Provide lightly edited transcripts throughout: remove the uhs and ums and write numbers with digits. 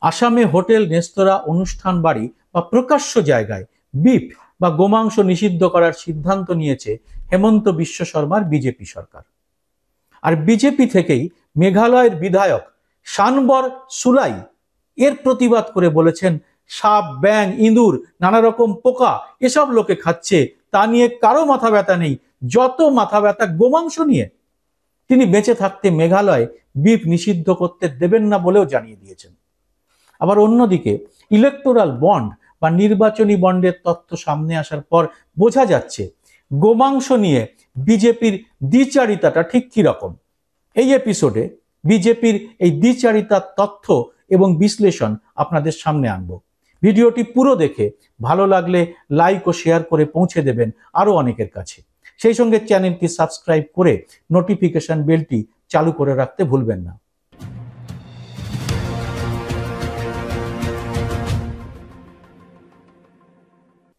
আসামে হোটেল, রেস্তোরাঁ, অনুষ্ঠান বাড়ি বা প্রকাশ্য জায়গায় বিফ বা গোমাংস নিষিদ্ধ করার সিদ্ধান্ত নিয়েছে হেমন্ত বিশ্ব শর্মার বিজেপি সরকার। আর বিজেপি থেকেই মেঘালয়ের বিধায়ক শানবর সুলাই এর প্রতিবাদ করে বলেছেন, সাপ, ব্যাঙ, ইঁদুর, নানা রকম পোকা এসব লোকে খাচ্ছে, তা নিয়ে কারো মাথা ব্যথা নেই, যত মাথা ব্যথা গোমাংস নিয়ে। তিনি বেঁচে থাকতে মেঘালয় বিফ নিষিদ্ধ করতে দেবেন না বলেও জানিয়ে দিয়েছেন। আবার অন্যদিকে ইলেকটোরাল বন্ড বা নির্বাচনী বন্ডের তথ্য সামনে আসার পর বোঝা যাচ্ছে গোমাংস নিয়ে বিজেপির দ্বিচারিতাটা ঠিক কি রকম। এই এপিসোডে বিজেপির এই দ্বিচারিতার তথ্য এবং বিশ্লেষণ আপনাদের সামনে আনবো। ভিডিওটি পুরো দেখে ভালো লাগলে লাইক ও শেয়ার করে পৌঁছে দেবেন আরো অনেকের কাছে। সেই সঙ্গে চ্যানেলটি সাবস্ক্রাইব করে নোটিফিকেশন বেলটি চালু করে রাখতে ভুলবেন না।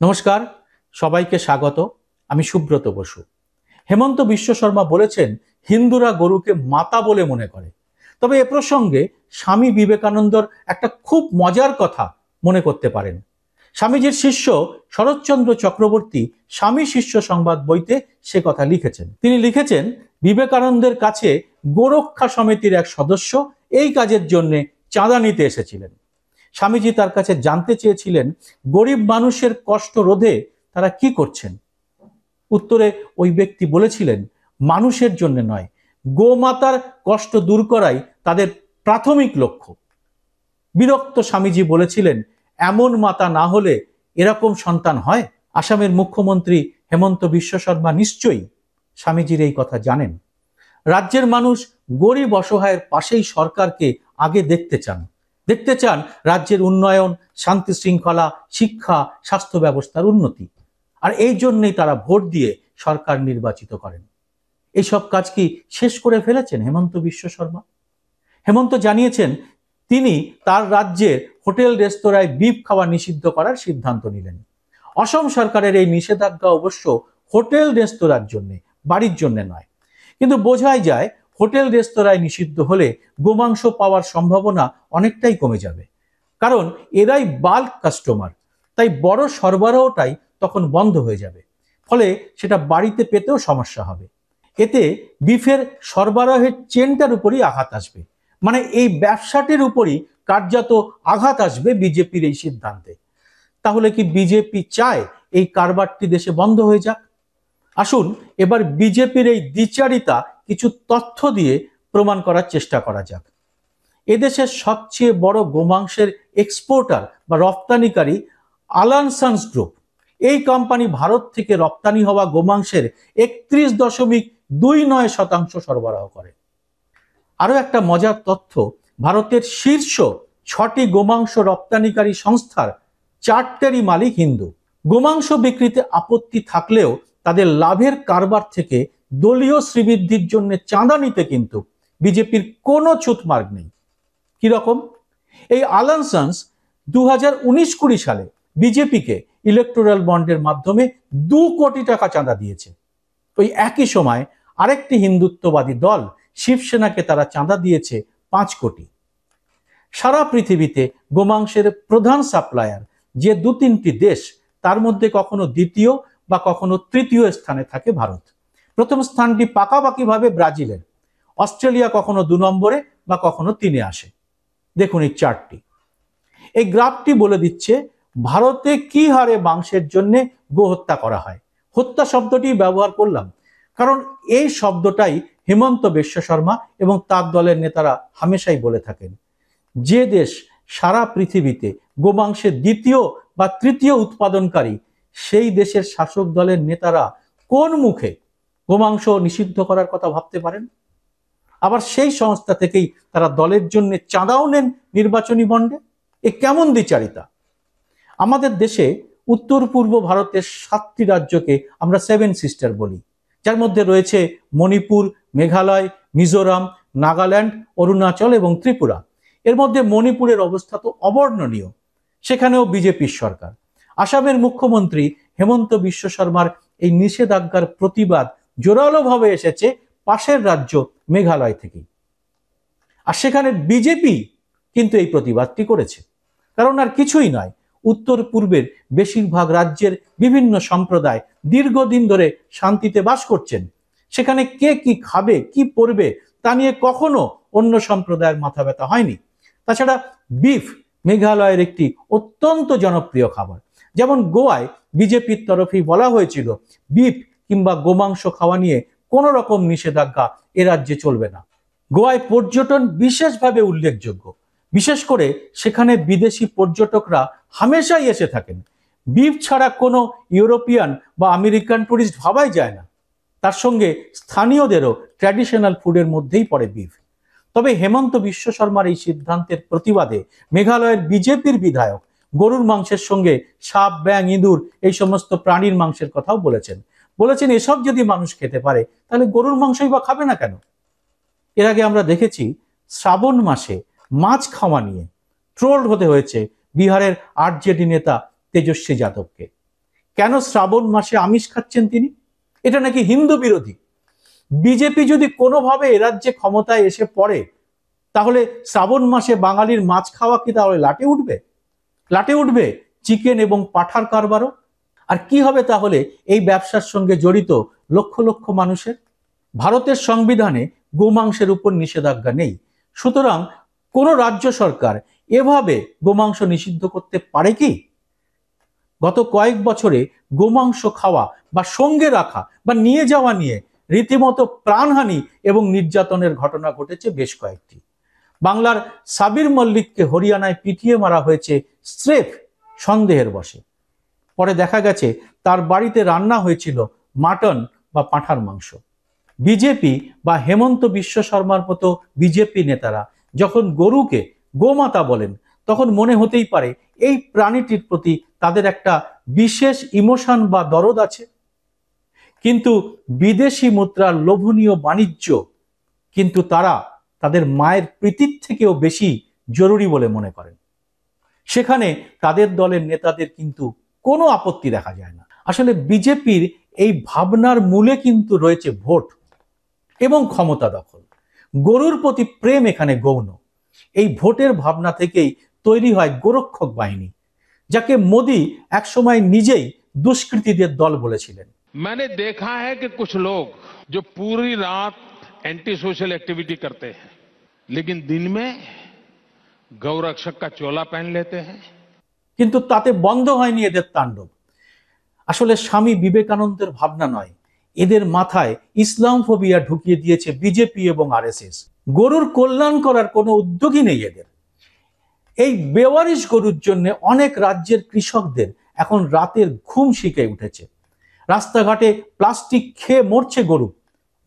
নমস্কার, সবাইকে স্বাগত। আমি সুব্রত বসু। হেমন্ত বিশ্ব শর্মা বলেছেন, হিন্দুরা গরুকে মাতা বলে মনে করে। তবে এ প্রসঙ্গে স্বামী বিবেকানন্দর একটা খুব মজার কথা মনে করতে পারেন। স্বামীজির শিষ্য শরৎচন্দ্র চক্রবর্তী স্বামী শিষ্য সংবাদ বইতে সে কথা লিখেছেন। তিনি লিখেছেন, বিবেকানন্দের কাছে গোরক্ষা সমিতির এক সদস্য এই কাজের জন্য চাঁদা নিতে এসেছিলেন। স্বামীজি তার কাছে জানতে চেয়েছিলেন, গরিব মানুষের কষ্ট রোধে তারা কি করছেন। উত্তরে ওই ব্যক্তি বলেছিলেন, মানুষের জন্য নয়, গোমাতার কষ্ট দূর করাই তাদের প্রাথমিক লক্ষ্য। বিরক্ত স্বামীজি বলেছিলেন, এমন মাতা না হলে এরকম সন্তান হয়? আসামের মুখ্যমন্ত্রী হেমন্ত বিশ্ব শর্মা নিশ্চয়ই স্বামীজির এই কথা জানেন। রাজ্যের মানুষ গরিব অসহায়ের পাশেই সরকারকে আগে দেখতে চান রাজ্যের উন্নয়ন, শান্তি শৃঙ্খলা, শিক্ষা, স্বাস্থ্য ব্যবস্থার উন্নতি। আর এই জন্যই তারা ভোট দিয়ে সরকার নির্বাচিত করেন। এইসব কাজ কি শেষ করে ফেলেছেন হেমন্ত বিশ্ব শর্মা? হেমন্ত জানিয়েছেন, তিনি তার রাজ্যের হোটেল, রেস্তোরাঁয় বিফ খাওয়া নিষিদ্ধ করার সিদ্ধান্ত নিলেন। অসম সরকারের এই নিষেধাজ্ঞা অবশ্য হোটেল রেস্তোরাঁর জন্য, বাড়ির জন্য নয়। কিন্তু বোঝাই যায়, হোটেল রেস্তোরাঁয় নিষিদ্ধ হলে গোমাংস পাওয়ার সম্ভাবনা অনেকটাই কমে যাবে, কারণ এরাই বাল্ক কাস্টমার। তাই বড় সরবরাহটাই তখন বন্ধ হয়ে যাবে, ফলে সেটা বাড়িতে পেতেও সমস্যা হবে। এতে বিফের সরবরাহের চেনটার উপরই আঘাত আসবে, মানে এই ব্যবসাটির উপরই কার্যত আঘাত আসবে বিজেপির এই সিদ্ধান্তে। তাহলে কি বিজেপি চায় এই কারবারটি দেশে বন্ধ হয়ে যাক? আসুন এবার বিজেপির এই দ্বিচারিতা কিছু তথ্য দিয়ে প্রমাণ করার চেষ্টা করা যাক। এদেশের সবচেয়ে বড় গোমাংসের এক্সপোর্টার বা রপ্তানিকারী আলানসান্স গ্রুপ। এই কোম্পানি ভারত থেকে রপ্তানি হওয়া গোমাংসের 31.29% সরবরাহ করে। আরো একটা মজার তথ্য, ভারতের শীর্ষ 6টি গোমাংস রপ্তানিকারী সংস্থার 4টেরই মালিক হিন্দু। গোমাংস বিক্রিতে আপত্তি থাকলেও তাদের লাভের কারবার থেকে দলীয় শ্রীবৃদ্ধির জন্য চাঁদা নিতে কিন্তু বিজেপির কোনো ছুতমার্গ নেই। কিরকম? এই আলানসান্স 2019-20 সালে বিজেপিকে ইলেকটোরাল বন্ডের মাধ্যমে 2 কোটি টাকা চাঁদা দিয়েছে। ওই একই সময় আরেকটি হিন্দুত্ববাদী দল শিবসেনাকে তারা চাঁদা দিয়েছে 5 কোটি। সারা পৃথিবীতে গোমাংসের প্রধান সাপ্লায়ার যে 2-3টি দেশ, তার মধ্যে কখনো দ্বিতীয় বা কখনো তৃতীয় স্থানে থাকে ভারত। প্রথম স্থানটি পাকাপাকিভাবে ব্রাজিলের। অস্ট্রেলিয়া কখনো 2 নম্বরে বা কখনো 3-এ আসে। দেখুন এই চার্টটি। এই গ্রাফটি বলে দিচ্ছে ভারতে কি হারে মাংসের জন্য গোহত্যা করা হয়। হত্যা শব্দটি ব্যবহার করলাম কারণ এই শব্দটাই হেমন্ত বিশ্ব শর্মা এবং তার দলের নেতারা হামেশাই বলে থাকেন। যে দেশ সারা পৃথিবীতে গোমাংসের দ্বিতীয় বা তৃতীয় উৎপাদনকারী, সেই দেশের শাসক দলের নেতারা কোন মুখে গোমাংস নিষিদ্ধ করার কথা ভাবতে পারেন? আবার সেই সংস্থা থেকেই তারা দলের জন্য চাঁদাও নেন নির্বাচনী বন্ডে। এ কেমন দ্বিচারিতা! আমাদের দেশে উত্তর পূর্ব ভারতের 7টি রাজ্যকে আমরা 7 সিস্টার বলি, যার মধ্যে রয়েছে মণিপুর, মেঘালয়, মিজোরাম, নাগাল্যান্ড, অরুণাচল এবং ত্রিপুরা। এর মধ্যে মণিপুরের অবস্থা তো অবর্ণনীয়, সেখানেও বিজেপির সরকার। আসামের মুখ্যমন্ত্রী হেমন্ত বিশ্ব শর্মার এই নিষেধাজ্ঞার প্রতিবাদ জোরালোভাবে এসেছে পাশের রাজ্য মেঘালয় থেকেই। আর সেখানে বিজেপি কিন্তু এই প্রতিবাদটি করেছে। কারণ আর কিছুই নয়, উত্তর পূর্বের বেশিরভাগ রাজ্যের বিভিন্ন সম্প্রদায় দীর্ঘদিন ধরে শান্তিতে বাস করছেন। সেখানে কে কি খাবে, কি পরবে তা নিয়ে কখনো অন্য সম্প্রদায়ের মাথা ব্যথা হয়নি। তাছাড়া বিফ মেঘালয়ের একটি অত্যন্ত জনপ্রিয় খাবার। যেমন গোয়ায় বিজেপির তরফেই বলা হয়েছিল বিফ কিংবা গোমাংস খাওয়া নিয়ে কোনো রকম নিষেধাজ্ঞা এ রাজ্যে চলবে না। গোয়ায় পর্যটন বিশেষভাবে উল্লেখযোগ্য, বিশেষ করে সেখানে বিদেশি পর্যটকরা হামেশাই এসে থাকেন। বিফ ছাড়া কোনো ইউরোপিয়ান বা আমেরিকান টুরিস্ট ভাবাই যায় না। তার সঙ্গে স্থানীয়দেরও ট্র্যাডিশনাল ফুডের মধ্যেই পড়ে বিফ। তবে হেমন্ত বিশ্ব শর্মার এই সিদ্ধান্তের প্রতিবাদে মেঘালয়ের বিজেপির বিধায়ক গরুর মাংসের সঙ্গে সাপ, ব্যাঙ, ইঁদুর এই সমস্ত প্রাণীর মাংসের কথাও বলেছেন এসব যদি মানুষ খেতে পারে তাহলে গরুর মাংসই বা খাবে না কেন? এর আগে আমরা দেখেছি শ্রাবণ মাসে মাছ খাওয়া নিয়ে ট্রোলড হতে হয়েছে বিহারের আরজেডি নেতা তেজস্বী যাদবকে। কেন শ্রাবণ মাসে আমিষ খাচ্ছেন তিনি? এটা নাকি হিন্দু বিরোধী। বিজেপি যদি কোনোভাবে এ রাজ্যে ক্ষমতায় এসে পড়ে তাহলে শ্রাবণ মাসে বাঙালির মাছ খাওয়া কি তাহলে লাটে উঠবে চিকেন এবং পাঁঠার কারবারও? আর কি হবে তাহলে এই ব্যবসার সঙ্গে জড়িত লক্ষ লক্ষ মানুষের? ভারতের সংবিধানে গোমাংসের উপর নিষেধাজ্ঞা নেই, সুতরাং কোন রাজ্য সরকার এভাবে গোমাংস নিষিদ্ধ করতে পারে কি? গত কয়েক বছরে গোমাংস খাওয়া বা সঙ্গে রাখা বা নিয়ে যাওয়া নিয়ে রীতিমতো প্রাণহানি এবং নির্যাতনের ঘটনা ঘটেছে বেশ কয়েকটি। বাংলার সাবির মল্লিককে হরিয়ানায় পিটিয়ে মারা হয়েছে স্রেফ সন্দেহের বশে। পরে দেখা গেছে তার বাড়িতে রান্না হয়েছিল মাটন বা পাঁঠার মাংস। বিজেপি বা হেমন্ত বিশ্ব শর্মার মতো বিজেপি নেতারা যখন গরুকে গোমাতা বলেন তখন মনে হতেই পারে এই প্রাণীটির প্রতি তাদের একটা বিশেষ ইমোশন বা দরদ আছে। কিন্তু বিদেশি মুদ্রার লোভনীয় বাণিজ্য কিন্তু তারা তাদের মায়ের প্রীতির থেকেও বেশি জরুরি বলে মনে করেন। সেখানে তাদের দলের নেতাদের কিন্তু কোনো আপত্তি দেখা যায় না। আসলে বিজেপির এই ভাবনার মূলে কিন্তু রয়েছে ভোট এবং ক্ষমতা দখল। গরুর প্রতি প্রেম এখানে গৌণ। এই ভোটের ভাবনা থেকেই তৈরি হয় গোরক্ষক বাহিনী, যাকে মোদি একসময় নিজেই দুষ্কৃতীদের দল বলেছিলেন। मैंने देखा है कि कुछ लोग जो पूरी रात एंटी सोशल एक्टिविटी करते हैं लेकिन दिन में गौरक्षक का चोला पहन लेते हैं। কিন্তু তাতে বন্ধ হয়নি এদের তাণ্ডব। আসলে স্বামী বিবেকানন্দের ভাবনা নয়, এদের মাথায় ইসলাম ফোবিয়া ঢুকিয়ে দিয়েছে বিজেপি এবং আরএসএস। গরুর কল্যাণ করার কোনো উদ্যোগই নেই এদের। এই বেওয়ারিশ গরুর জন্য অনেক রাজ্যের কৃষকদের এখন রাতের ঘুম শিখে উঠেছে। রাস্তাঘাটে প্লাস্টিক খেয়ে মরছে গরু।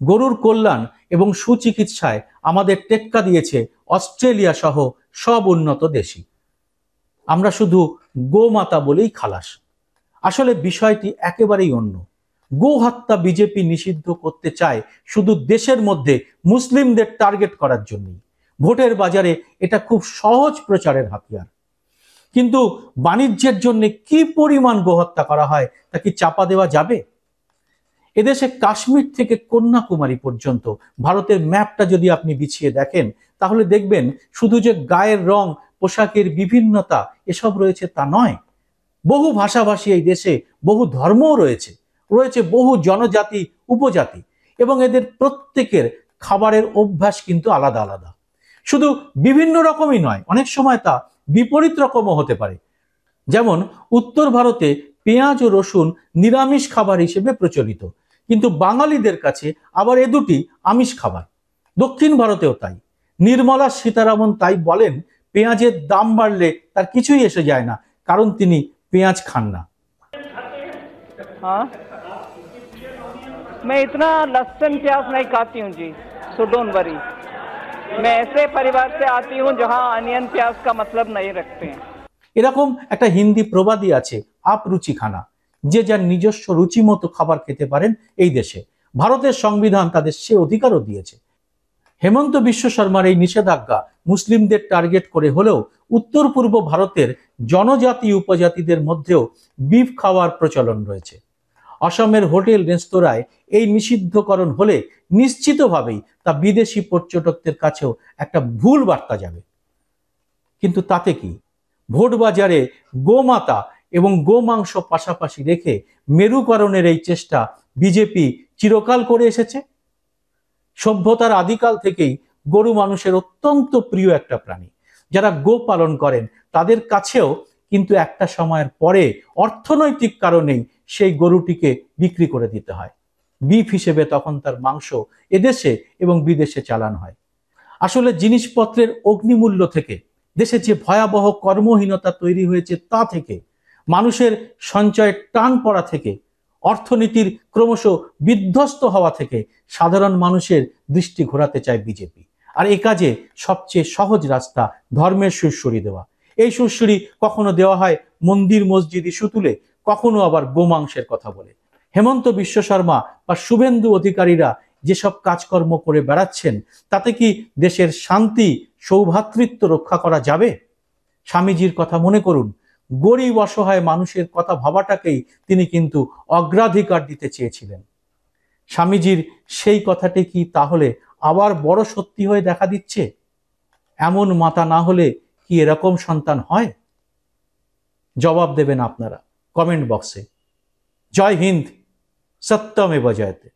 গরুর কল্যাণ এবং সুচিকিৎসায় আমাদের টেক্কা দিয়েছে অস্ট্রেলিয়া সহ সব উন্নত দেশই। আমরা শুধু গোমাতা বলেই খালাস। আসলে বিষয়টি একেবারেই অন্য। গো হত্যা বিজেপি নিষিদ্ধ করতে চায় শুধু দেশের মধ্যে মুসলিমদের টার্গেট করার জন্যই। ভোটের বাজারে এটা খুব সহজ প্রচারের হাতিয়ার। কিন্তু বাণিজ্যের জন্য কি পরিমাণ গোহত্যা করা হয় তা কি চাপা দেওয়া যাবে? এদেশে কাশ্মীর থেকে কন্যাকুমারী পর্যন্ত ভারতের ম্যাপটা যদি আপনি বিছিয়ে দেখেন তাহলে দেখবেন শুধু যে গায়ের রং, পোশাকের বিভিন্নতা এসব রয়েছে তা নয়। বহু ভাষাভাষী এই দেশে, বহু ধর্মও রয়েছে, বহু জনজাতি, উপজাতি, এবং এদের প্রত্যেকের খাবারের অভ্যাস কিন্তু আলাদা আলাদা। শুধু বিভিন্ন রকমই নয়, অনেক সময় তা বিপরীত রকমও হতে পারে। যেমন উত্তর ভারতে পেঁয়াজ ও রসুন নিরামিষ খাবার হিসেবে প্রচলিত, কিন্তু বাঙালিদের কাছে আবার এ দুটি আমিষ খাবার। দক্ষিণ ভারতেও তাই। নির্মলা সীতারামন তাই বলেন পেঁয়াজের দাম বাড়লে তার কিছুই এসে যায় না, কারণ তিনি পেঁয়াজ খান না। हाँ, मैं इतना लहसुन प्याज नहीं खाती हूँ जी, सो डोंट वरी। मैं ऐसे परिवार से आती हूँ जहाँ अनियन प्याज का मतलब नहीं रखते हैं। এরকম একটা হিন্দি প্রবাদই আছে, আপ রুচি খানা, যে যার নিজস্ব রুচি মতো খাবার খেতে পারেন এই দেশে। ভারতের সংবিধান তাদের সে অধিকারও দিয়েছে। হেমন্ত বিশ্ব শর্মার এই নিষেধাজ্ঞা মুসলিমদের টার্গেট করে হলেও উত্তর পূর্ব ভারতের জনজাতি উপজাতিদের মধ্যেও বিফ খাওয়ার প্রচলন রয়েছে। অসমের হোটেল রেস্তোরাঁয় এই নিষিদ্ধকরণ হলে নিশ্চিতভাবেই তা বিদেশি পর্যটকদের কাছেও একটা ভুল বার্তা যাবে। কিন্তু তাতে কি, ভোট বাজারে গোমাতা এবং গোমাংস পাশাপাশি রেখে মেরুকরণের এই চেষ্টা বিজেপি চিরকাল করে এসেছে। সভ্যতার আদিকাল থেকেই গরু মানুষের অত্যন্ত প্রিয় একটা প্রাণী। যারা গো পালন করেন তাদের কাছেও কিন্তু একটা সময়ের পরে অর্থনৈতিক কারণেই সেই গরুটিকে বিক্রি করে দিতে হয়। বিফ হিসেবে তখন তার মাংস এদেশে এবং বিদেশে চালান হয়। আসলে জিনিসপত্রের অগ্নিমূল্য থেকে, দেশে যে ভয়াবহ কর্মহীনতা তৈরি হয়েছে তা থেকে, মানুষের সঞ্চয়ের টান পড়া থেকে, অর্থনীতির ক্রমশ বিধ্বস্ত হওয়া থেকে সাধারণ মানুষের দৃষ্টি ঘোরাতে চায় বিজেপি। আর এ কাজে সবচেয়ে সহজ রাস্তা ধর্মের সুরসুরি দেওয়া। এই সুরসুরি কখনো দেওয়া হয় মন্দির মসজিদ ইস্যু তুলে, কখনো আবার গোমাংসের কথা বলে। হেমন্ত বিশ্ব শর্মা বা শুভেন্দু অধিকারীরা যেসব কাজকর্ম করে বেড়াচ্ছেন তাতে কি দেশের শান্তি সৌভ্রাতৃত্ব রক্ষা করা যাবে? স্বামীজির কথা মনে করুন, গরিব অসহায় মানুষের কথা ভাবাটাকেই তিনি কিন্তু অগ্রাধিকার দিতে চেয়েছিলেন। স্বামীজির সেই কথাটি কি তাহলে আবার বড় সত্যি হয়ে দেখা দিচ্ছে? এমন মাতা না হলে কি এরকম সন্তান হয়? জবাব দেবেন আপনারা কমেন্ট বক্সে। জয় হিন্দ, সত্যমেব জয়তে।